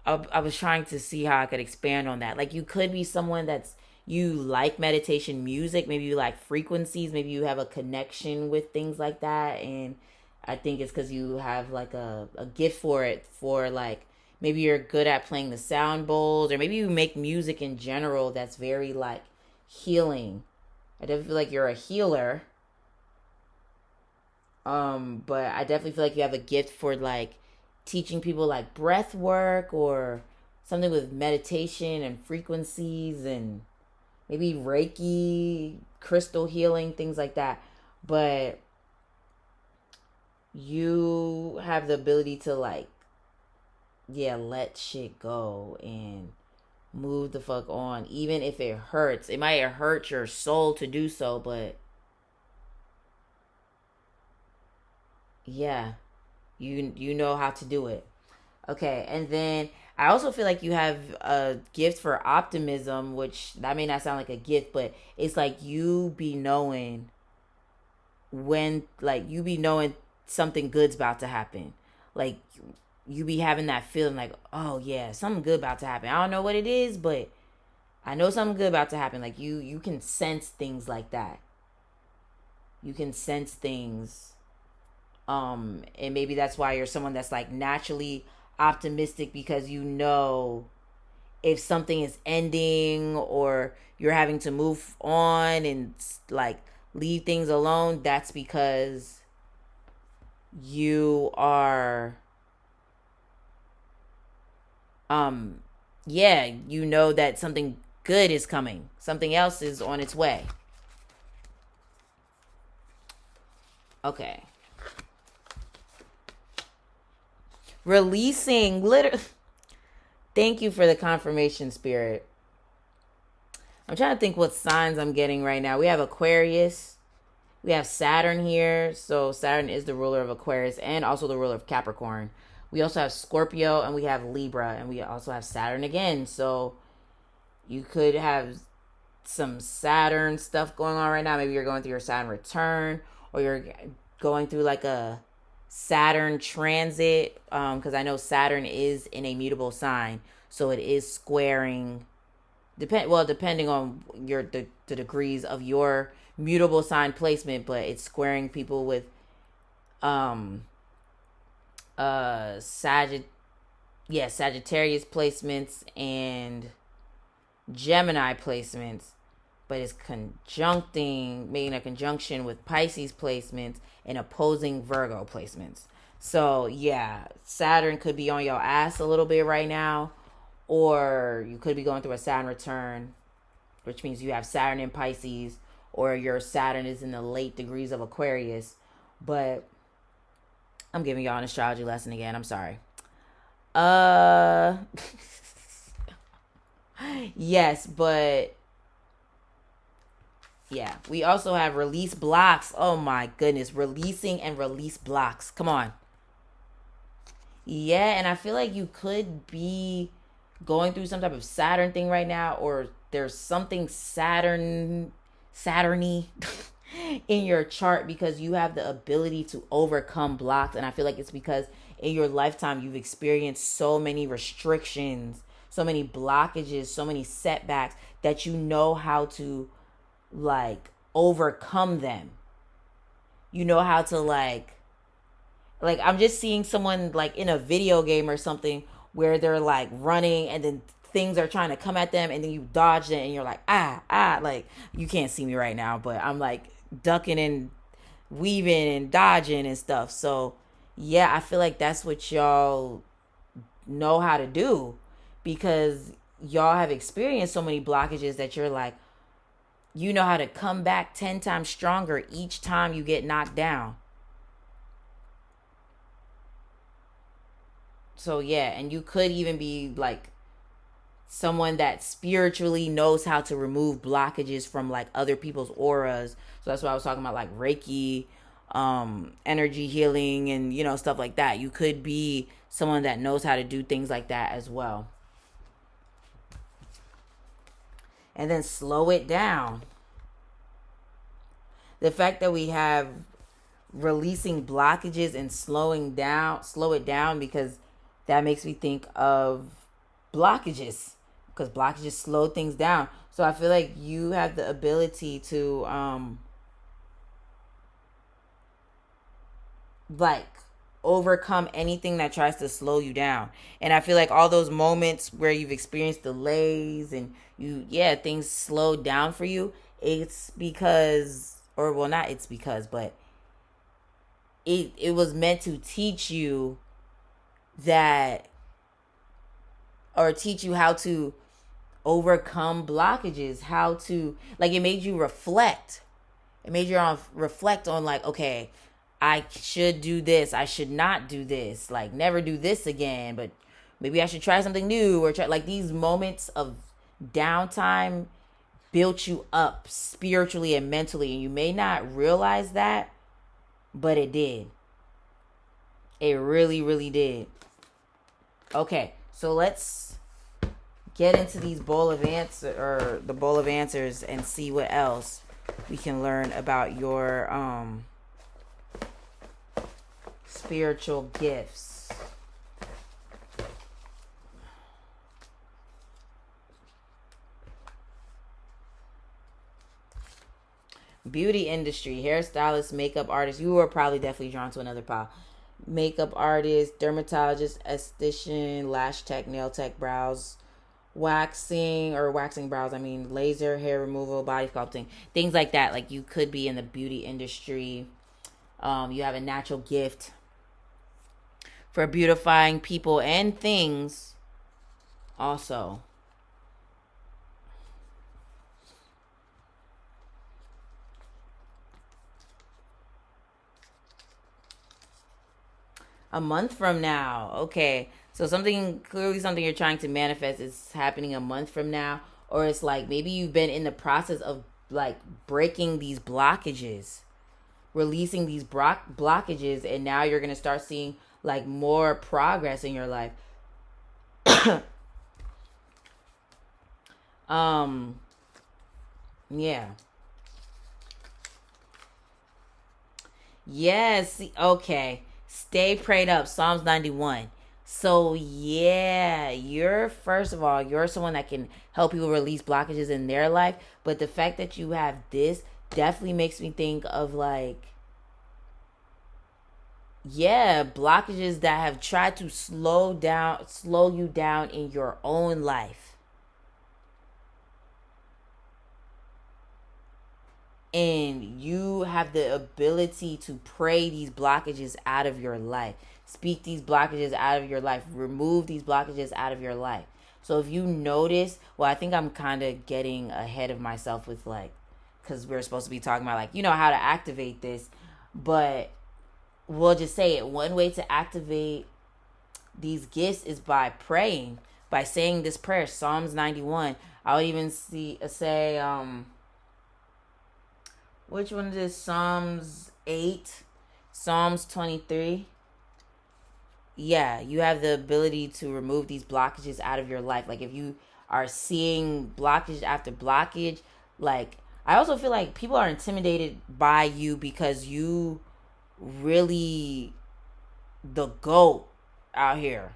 [SPEAKER 1] I was trying to see how I could expand on that. Like, you could be someone that's, you like meditation music, maybe you like frequencies, maybe you have a connection with things like that. And I think it's because you have like a gift for it, for like, maybe you're good at playing the sound bowls, or maybe you make music in general that's very like healing. I definitely feel like you're a healer. But I definitely feel like you have a gift for like teaching people like breath work or something with meditation and frequencies and maybe Reiki, crystal healing, things like that. But you have the ability to like, yeah, let shit go and move the fuck on, even if it hurts. It might hurt your soul to do so, but yeah, you know how to do it. Okay, and then I also feel like you have a gift for optimism, which that may not sound like a gift, but it's like you be knowing when, like, you be knowing something good's about to happen. Like, you be having that feeling like, oh yeah, something good about to happen. I don't know what it is, but I know something good about to happen. Like, you can sense things like that. You can sense things, and maybe that's why you're someone that's like naturally optimistic, because you know if something is ending or you're having to move on and like leave things alone, that's because you are, um yeah, you know that something good is coming, something else is on its way. Okay, releasing, literally. Thank you for the confirmation, spirit. I'm trying to think what signs I'm getting right now. We have Aquarius. We have Saturn here. So Saturn is the ruler of Aquarius and also the ruler of Capricorn. We also have Scorpio and we have Libra, and we also have Saturn again. So you could have some Saturn stuff going on right now. Maybe you're going through your Saturn return, or you're going through like a Saturn transit, because I know Saturn is in a mutable sign, so it is squaring, depending on the degrees of your mutable sign placement, but it's squaring people with um Sagittarius placements and Gemini placements, but it's conjuncting, making a conjunction with Pisces placements and opposing Virgo placements. So yeah, Saturn could be on your ass a little bit right now, or you could be going through a Saturn return, which means you have Saturn in Pisces, or your Saturn is in the late degrees of Aquarius. But I'm giving y'all an astrology lesson again. I'm sorry. Uh, yes, but yeah, we also have release blocks. Oh my goodness, releasing and release blocks. Come on. Yeah, and I feel like you could be going through some type of Saturn thing right now, or there's something Saturny in your chart, because you have the ability to overcome blocks. And I feel like it's because in your lifetime you've experienced so many restrictions, so many blockages, so many setbacks, that you know how to like overcome them. You know how to like I'm just seeing someone like in a video game or something, where they're like running and then things are trying to come at them, and then you dodge it and you're like, like, you can't see me right now, but I'm like ducking and weaving and dodging and stuff. So yeah, I feel like that's what y'all know how to do, because y'all have experienced so many blockages that you're like, you know how to come back 10 times stronger each time you get knocked down. So yeah, and you could even be like someone that spiritually knows how to remove blockages from like other people's auras. So that's why I was talking about like Reiki, energy healing, and stuff like that. You could be someone that knows how to do things like that as well. And then slow it down. The fact that we have releasing blockages and slow it down, because that makes me think of blockages, because blockages slow things down. So I feel like you have the ability to like overcome anything that tries to slow you down. And I feel like all those moments where you've experienced delays and things slowed down for you, it's because, or well, not it's because, but it was meant to teach you that, or teach you how to overcome blockages, how to, like, it made you reflect. It made you reflect on, like, okay, I should do this, I should not do this, like never do this again, but maybe I should try something new, or try, like, these moments of downtime built you up spiritually and mentally, and you may not realize that, but it did. It really, really did. Okay, so let's get into these the bowl of answers, and see what else we can learn about your spiritual gifts. Beauty industry, hairstylist, makeup artist. You were probably definitely drawn to another pile. Makeup artist, dermatologist, esthetician, lash tech, nail tech, brows waxing brows, I mean laser, hair removal, body sculpting, things like that. Like, you could be in the beauty industry. You have a natural gift for beautifying people and things also. A month from now. Okay. So something you're trying to manifest is happening a month from now. Or it's like maybe you've been in the process of like breaking these blockages, releasing these blockages, and now you're going to start seeing like more progress in your life. um, yeah. Yes. Okay. Stay prayed up. Psalms 91. So yeah, you're, first of all, you're someone that can help people release blockages in their life. But the fact that you have this definitely makes me think of like, yeah, blockages that have tried to slow you down in your own life. And you have the ability to pray these blockages out of your life, speak these blockages out of your life, remove these blockages out of your life. So if you notice, well, I think I'm kind of getting ahead of myself with like, because we're supposed to be talking about like, how to activate this, but we'll just say it. One way to activate these gifts is by praying, by saying this prayer, Psalms 91. I would even say which one is this? Psalms 8, Psalms 23. Yeah, you have the ability to remove these blockages out of your life. Like, if you are seeing blockage after blockage, like, I also feel like people are intimidated by you because you really the GOAT out here.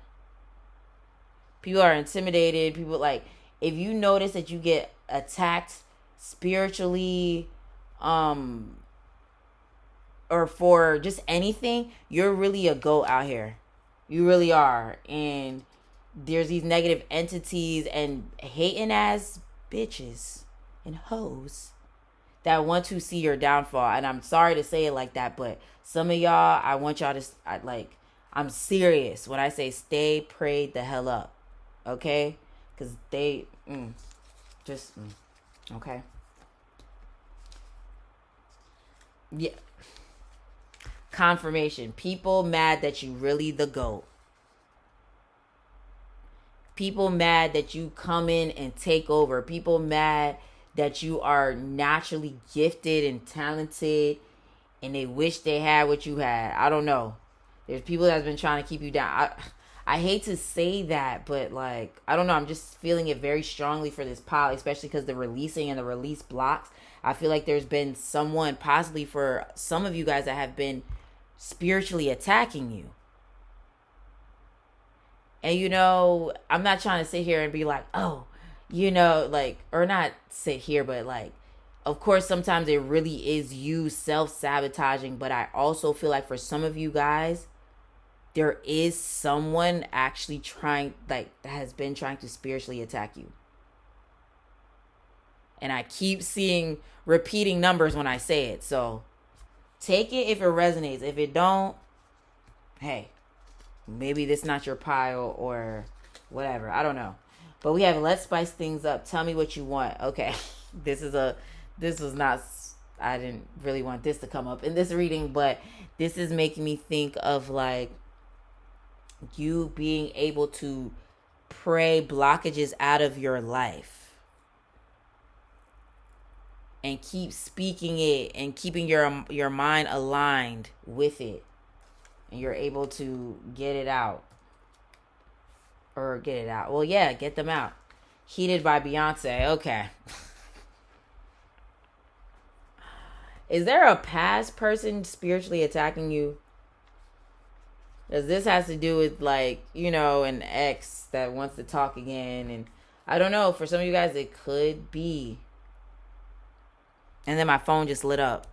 [SPEAKER 1] People are intimidated. People, like, if you notice that you get attacked spiritually, um or for just anything, you're really a GOAT out here. You really are. And there's these negative entities and hating ass bitches and hoes that want to see your downfall. And I'm sorry to say it like that, but some of y'all, I want y'all to, I'm serious when I say stay prayed the hell up. Okay? Because they, okay? Yeah. Confirmation. People mad that you really the GOAT. People mad that you come in and take over. People mad that you are naturally gifted and talented and they wish they had what you had. I don't know. There's people that's been trying to keep you down. I hate to say that, but like, I don't know. I'm just feeling it very strongly for this pile, especially because the releasing and the release blocks. I feel like there's been someone, possibly for some of you guys, that have been spiritually attacking you. And you know, I'm not trying to sit here and be like, oh, you know, like, or not sit here, but like, of course, sometimes it really is you self-sabotaging. But I also feel like for some of you guys, there is someone actually trying, like, that has been trying to spiritually attack you. And I keep seeing repeating numbers when I say it. So take it if it resonates. If it don't, hey, maybe this not your pile or whatever. I don't know. But we have let's spice things up. Tell me what you want. Okay. This was not, I didn't really want this to come up in this reading, but this is making me think of like you being able to pray blockages out of your life and keep speaking it and keeping your mind aligned with it, and you're able to get it out. Well, yeah, get them out. Heated by Beyonce. Okay. Is there a past person spiritually attacking you? Because this has to do with, like, you know, an ex that wants to talk again. And I don't know. For some of you guys, it could be. And then my phone just lit up.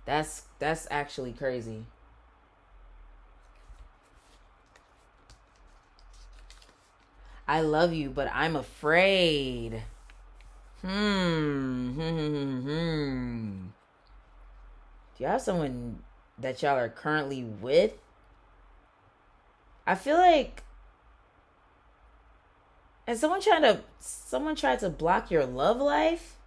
[SPEAKER 1] That's actually crazy. I love you, but I'm afraid. Do you have someone that y'all are currently with? I feel like, has someone tried to block your love life?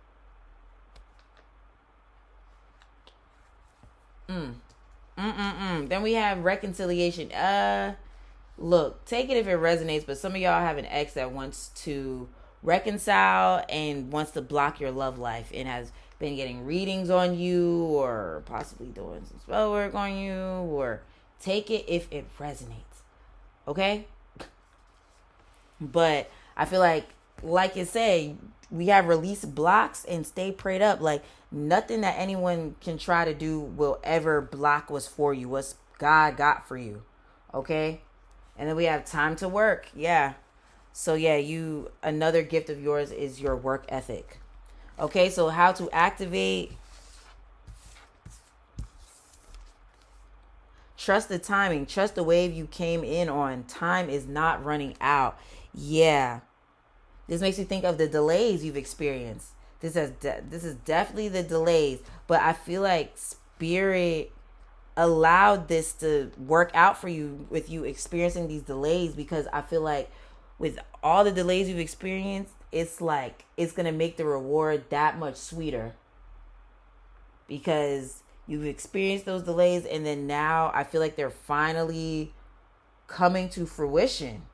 [SPEAKER 1] Then we have reconciliation. Look, take it if it resonates, but some of y'all have an ex that wants to reconcile and wants to block your love life and has been getting readings on you or possibly doing some spell work on you, or take it if it resonates. Okay? But I feel like you said, we have release blocks and stay prayed up. Like, nothing that anyone can try to do will ever block what's for you, what's God got for you. Okay? And then we have time to work. Yeah. So yeah, another gift of yours is your work ethic. Okay, so how to activate? Trust the timing. Trust the wave you came in on. Time is not running out. Yeah. This makes me think of the delays you've experienced. This is definitely the delays, but I feel like Spirit allowed this to work out for you with you experiencing these delays, because I feel like with all the delays you've experienced, it's like it's going to make the reward that much sweeter, because you've experienced those delays and then now I feel like they're finally coming to fruition.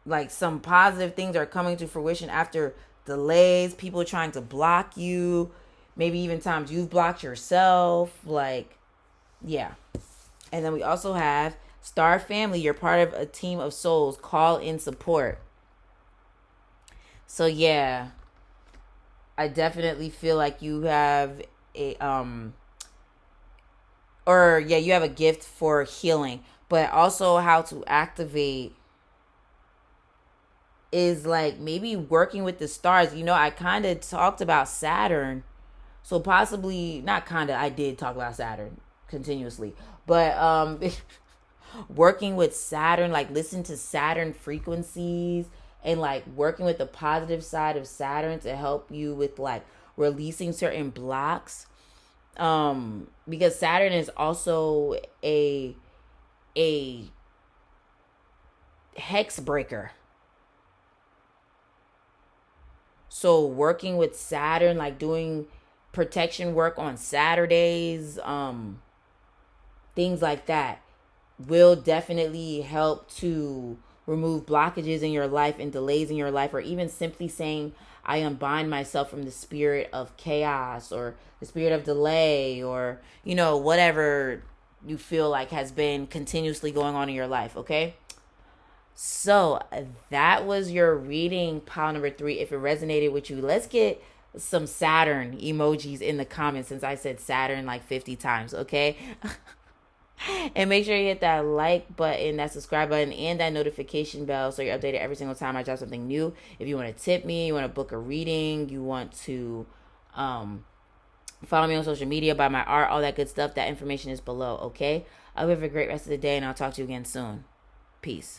[SPEAKER 1] Like, some positive things are coming to fruition after delays, people trying to block you, maybe even times you've blocked yourself. Like, yeah. And then we also have Star Family. You're part of a team of souls. Call in support. So yeah, I definitely feel like you have you have a gift for healing, but also how to activate is like maybe working with the stars. You know, I kind of talked about Saturn. So possibly, not kind of, I did talk about Saturn continuously. But working with Saturn, like listen to Saturn frequencies and like working with the positive side of Saturn to help you with like releasing certain blocks. Because Saturn is also a hex breaker. So working with Saturn, like doing protection work on Saturdays, things like that. will definitely help to remove blockages in your life and delays in your life, or even simply saying, I unbind myself from the spirit of chaos or the spirit of delay, or, whatever you feel like has been continuously going on in your life, okay? So that was your reading, pile number 3. If it resonated with you, let's get some Saturn emojis in the comments, since I said Saturn like 50 times, okay? And make sure you hit that like button, that subscribe button, and that notification bell so you're updated every single time I drop something new. If you want to tip me, you want to book a reading, you want to follow me on social media, buy my art, all that good stuff, that information is below, okay? I hope you have a great rest of the day, and I'll talk to you again soon. Peace.